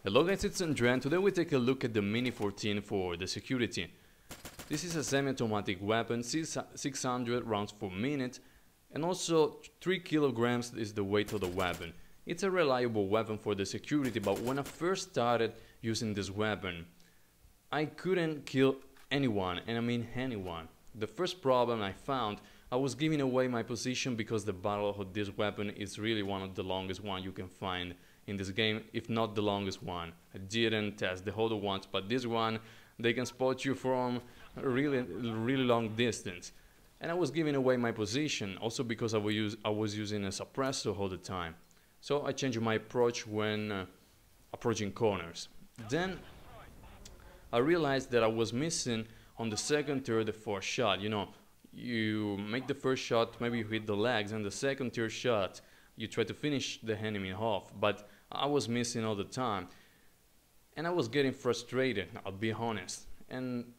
Hello guys, it's Andre and today we take a look at the Mini-14 for the security. This is a semi-automatic weapon, 600 rounds per minute, and also 3 kilograms is the weight of the weapon. It's a reliable weapon for the security, but when I first started using this weapon, I couldn't kill anyone, and I mean anyone. The first problem I found, I was giving away my position because the barrel of this weapon is really one of the longest one you can find in this game, if not the longest one. I didn't test the other ones, but this one, they can spot you from a really long distance. And I was giving away my position, also because I was using a suppressor all the time. So I changed my approach when approaching corners. Then I realized that I was missing on the second, third, and fourth shot. You know, you make the first shot, maybe you hit the legs, and the second, third shot, you try to finish the enemy off, but I was missing all the time. And I was getting frustrated, I'll be honest. And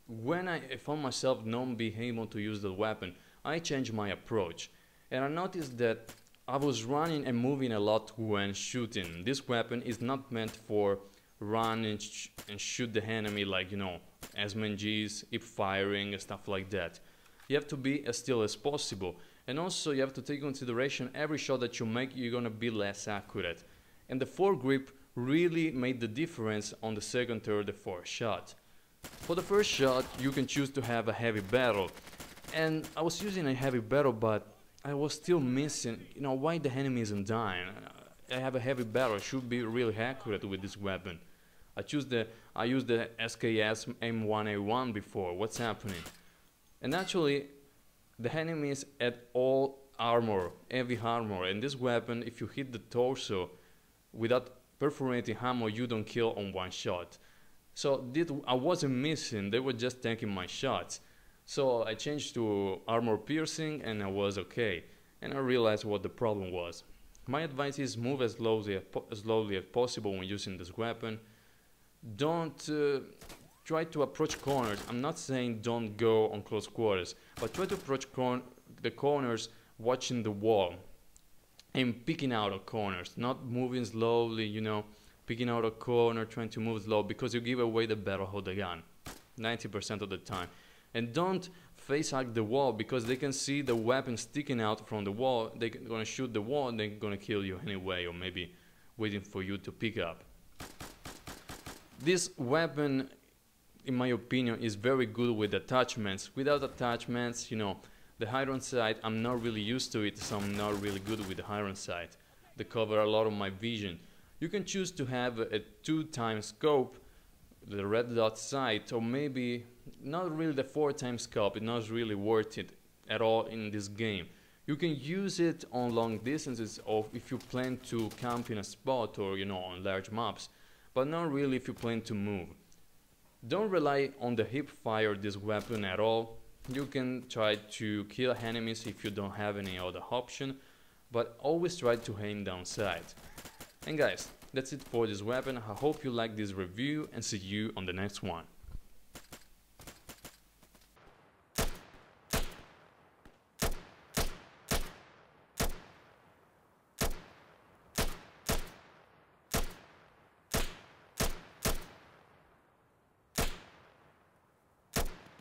when I found myself not being able to use the weapon, I changed my approach. And I noticed that I was running and moving a lot when shooting. This weapon is not meant for run and shoot the enemy like, you know, SMGs, hip firing and stuff like that. You have to be as still as possible. And also you have to take into consideration every shot that you make, you're gonna be less accurate. And the foregrip really made the difference on the second, third, and fourth shot. For the first shot, you can choose to have a heavy barrel. And I was using a heavy barrel, but I was still missing, you know, why the enemy isn't dying. I have a heavy barrel, I should be really accurate with this weapon. I used the SKS M1A1 before, what's happening? And actually, the enemies had all armor, heavy armor, and this weapon, if you hit the torso without perforating ammo, you don't kill on one shot. So I wasn't missing, they were just taking my shots. So I changed to armor piercing and I was okay. And I realized what the problem was. My advice is move as slowly as possible when using this weapon. Don't try to approach corners. I'm not saying don't go on close quarters, but try to approach the corners watching the wall and picking out of corners, not moving slowly, you know, picking out a corner, trying to move slow, because you give away the barrel of the gun 90% of the time. And don't face hug the wall, because they can see the weapon sticking out from the wall, they're gonna shoot the wall and they're gonna kill you anyway, or maybe waiting for you to pick up. This weapon, in my opinion, is very good with attachments. Without attachments, you know, the iron sight, I'm not really used to it, so I'm not really good with the iron sight. They cover a lot of my vision. You can choose to have a 2x scope, the red dot sight, or maybe not really the 4x scope. It's not really worth it at all in this game. You can use it on long distances, or if you plan to camp in a spot, or, you know, on large maps, but not really if you plan to move. Don't rely on the hip fire of this weapon at all. You can try to kill enemies if you don't have any other option, but always try to aim down sight. And guys, that's it for this weapon. I hope you like this review and see you on the next one.